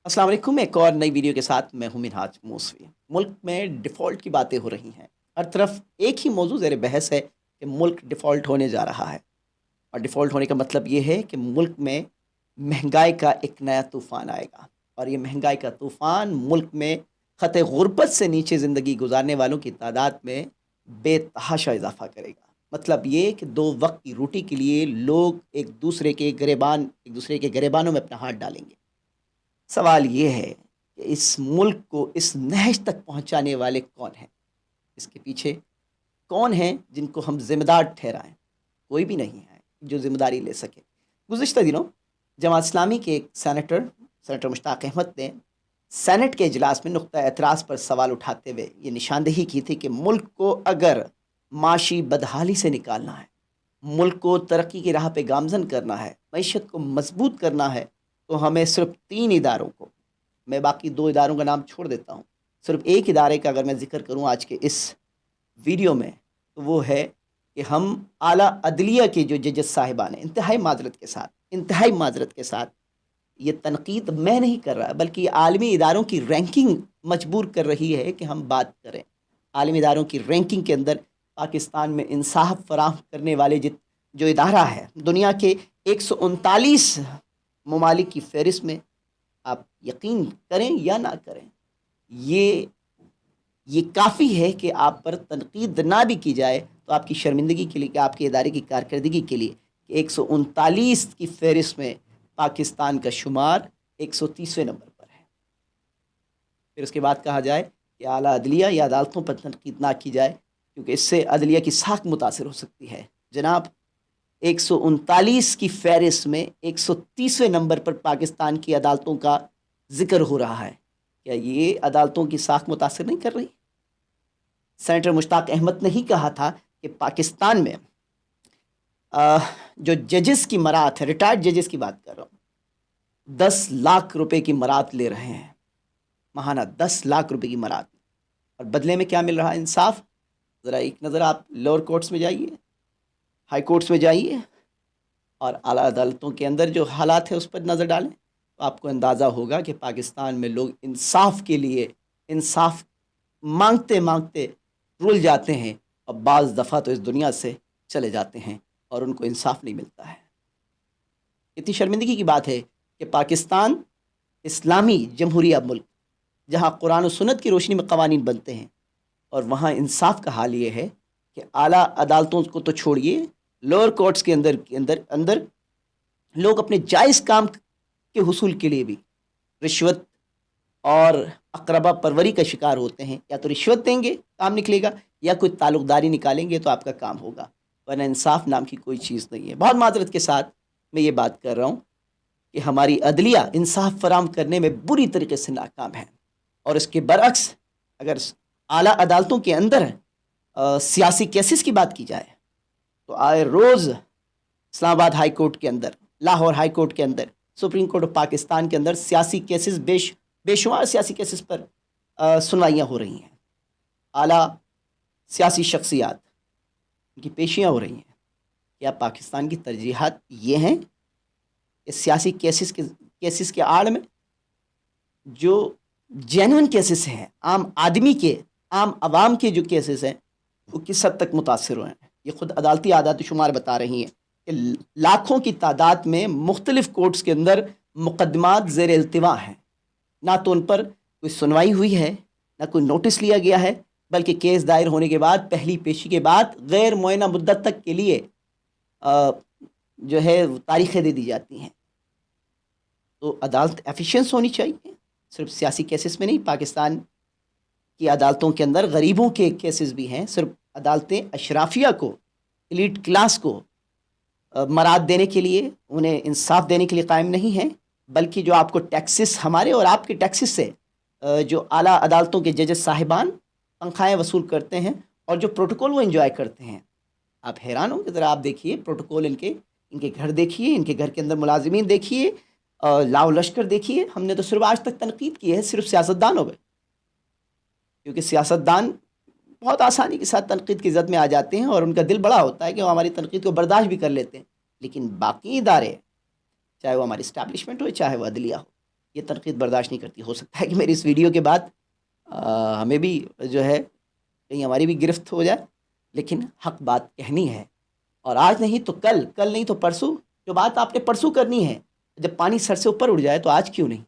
अस्सलाम वालेकुम। एक और नई वीडियो के साथ मैं हूं मिनहाज मूसवी। मुल्क में डिफ़ॉल्ट की बातें हो रही हैं। हर तरफ एक ही मौजू ज़ेर बहस है कि मुल्क डिफ़ॉल्ट होने जा रहा है। और डिफ़ॉल्ट होने का मतलब ये है कि मुल्क में महंगाई का एक नया तूफ़ान आएगा। और ये महंगाई का तूफ़ान मुल्क में ख़त ग़ुरबत से नीचे ज़िंदगी गुजारने वालों की तादाद में बेतहाशा इजाफ़ा करेगा। मतलब ये कि दो वक्त की रोटी के लिए लोग एक दूसरे के गिरेबानों में अपना हाथ डालेंगे। सवाल ये है कि इस मुल्क को इस नहज तक पहुंचाने वाले कौन हैं? इसके पीछे कौन हैं जिनको हम ज़िम्मेदार ठहराएं? कोई भी नहीं है जो ज़िम्मेदारी ले सके। गुज़िश्ता दिनों जमात इस्लामी के एक सेनेटर मुश्ताक अहमद ने सेनेट के इजलास में नुक्ता एतराज़ पर सवाल उठाते हुए ये निशानदेही की थी कि मुल्क को अगर माशी बदहाली से निकालना है, मुल्क को तरक्की की राह पे गामजन करना है, मईशत को मजबूत करना है, तो हमें सिर्फ 3 इदारों को, मैं बाकी 2 इदारों का नाम छोड़ देता हूँ, सिर्फ एक इदारे का अगर मैं ज़िक्र करूँ आज के इस वीडियो में, तो वो है कि हम आला अदलिया के जो जजेस साहिबान हैं, इंतहाई माजरत के साथ ये तनकीद मैं नहीं कर रहा, बल्कि आलमी इदारों की रैंकिंग मजबूर कर रही है कि हम बात करें। आलमी इदारों की रैंकिंग के अंदर पाकिस्तान में इंसाफ फराहम करने वाले जो इदारा है, दुनिया के 139 ममालिक की फ़हरिस्त में, आप यकीन करें या ना करें, ये ये काफ़ी है कि आप पर तनकीद ना भी की जाए तो आपकी शर्मिंदगी के लिए, कि आपके इदारे की कारकर्दगी के लिए, कि 139 की फ़हरिस्त में पाकिस्तान का शुमार 130वें नंबर पर है। फिर उसके बाद कहा जाए कि आला अदलिया या अदालतों पर तनकीद ना की जाए, क्योंकि इससे अदलिया की साख मुतासर हो सकती है। जनाब, 139 की फ़हरिस्त में 130वें नंबर पर पाकिस्तान की अदालतों का ज़िक्र हो रहा है। क्या ये अदालतों की साख मुतासर नहीं कर रही? सेनेटर मुश्ताक अहमद ने ही कहा था कि पाकिस्तान में जो जजेस की मरात है, रिटायर्ड जजेस की बात कर रहा हूँ, 10 लाख रुपए की मरात ले रहे हैं महाना, 10 लाख रुपए की मरात। और बदले में क्या मिल रहा है? इंसाफ। ज़रा एक नज़र आप लोअर कोर्ट्स में जाइए, हाई कोर्ट्स में जाइए और आला अदालतों के अंदर जो हालात है उस पर नज़र डालें, तो आपको अंदाज़ा होगा कि पाकिस्तान में लोग इंसाफ के लिए इंसाफ मांगते मांगते रुल जाते हैं और बाज़ दफ़ा तो इस दुनिया से चले जाते हैं और उनको इंसाफ नहीं मिलता है। इतनी शर्मिंदगी की बात है कि पाकिस्तान इस्लामी जमहूरिया मुल्क, जहाँ कुरान और सुन्नत की रोशनी में क़वानीन बनते हैं, और वहाँ इंसाफ का हाल ये है कि आला अदालतों को तो छोड़िए, लोअर कोर्ट्स के अंदर लोग अपने जायज़ काम के हुसूल के लिए भी रिश्वत और अक़रबा परवरी का शिकार होते हैं। या तो रिश्वत देंगे काम निकलेगा, या कोई ताल्लुक़दारी निकालेंगे तो आपका काम होगा, वरना इंसाफ नाम की कोई चीज़ नहीं है। बहुत माज़रत के साथ मैं ये बात कर रहा हूँ कि हमारी अदलिया इंसाफ फराहम करने में बुरी तरीके से नाकाम है। और इसके बरअक्स अगर आला अदालतों के अंदर सियासी केसेस की बात की जाए, तो आए रोज़ इस्लामाबाद हाई कोर्ट के अंदर, लाहौर हाई कोर्ट के अंदर, सुप्रीम कोर्ट ऑफ पाकिस्तान के अंदर सियासी केसेस, बेशुमार सियासी केसेस पर सुनवाइयाँ हो रही हैं। आला सियासी शख्सियात, उनकी पेशियाँ हो रही हैं। क्या पाकिस्तान की तरजीहात ये हैं कि सियासी केसेस के आड़ में जो जेन्युइन केसेस हैं, आम आवाम के जो केसेस हैं, वो किस हद तक मुतासिर हुए हैं? ये खुद अदालती आदात शुमार बता रही हैं कि लाखों की तादाद में मुख्तलिफ कोर्ट्स के अंदर मुकदमात ज़ेर इल्तिवा हैं। ना तो उन पर कोई सुनवाई हुई है, ना कोई नोटिस लिया गया है, बल्कि केस दायर होने के बाद, पहली पेशी के बाद गैर मुअय्यना मुद्दत तक के लिए जो है तारीखें दे दी जाती हैं। तो अदालत एफिशिएंस होनी चाहिए, सिर्फ सियासी केसेस में नहीं। पाकिस्तान की अदालतों के अंदर गरीबों के केसेस भी हैं। सिर्फ अदालतें अशराफिया को, एलीट क्लास को मराद देने के लिए, उन्हें इंसाफ देने के लिए कायम नहीं हैं, बल्कि जो आपको टैक्सेस, हमारे और आपके टैक्सेस से जो आला अदालतों के जजेस साहिबान तनख्वाहें वसूल करते हैं और जो प्रोटोकॉल वो एंजॉय करते हैं, आप हैरान होंगे। ज़रा आप देखिए प्रोटोकॉल, इनके घर देखिए, इनके घर के अंदर मुलाजिमीन देखिए, लाव लश्कर देखिए। हमने तो सिर्फ आज तक तनकीद की है सिर्फ सियासतदानों पर, क्योंकि सियासतदान बहुत आसानी के साथ तनकीद की ज़द में आ जाते हैं और उनका दिल बड़ा होता है कि वो हमारी तनकीद को बर्दाश्त भी कर लेते हैं। लेकिन बाकी इदारे, चाहे वो हमारी इस्टेब्लिशमेंट हो, चाहे वो अदलिया हो, یہ تنقید برداشت نہیں کرتی. ہو سکتا ہے کہ میری اس ویڈیو کے بعد ہمیں بھی جو ہے کہیں ہماری بھی گرفت ہو جائے، لیکن حق بات کہنی ہے. اور آج نہیں تو کل، کل نہیں تو پرسوں. جو بات آپ نے پرسوں کرنی ہے، جب پانی سر سے اوپر اٹھ جائے تو آج کیوں نہیں؟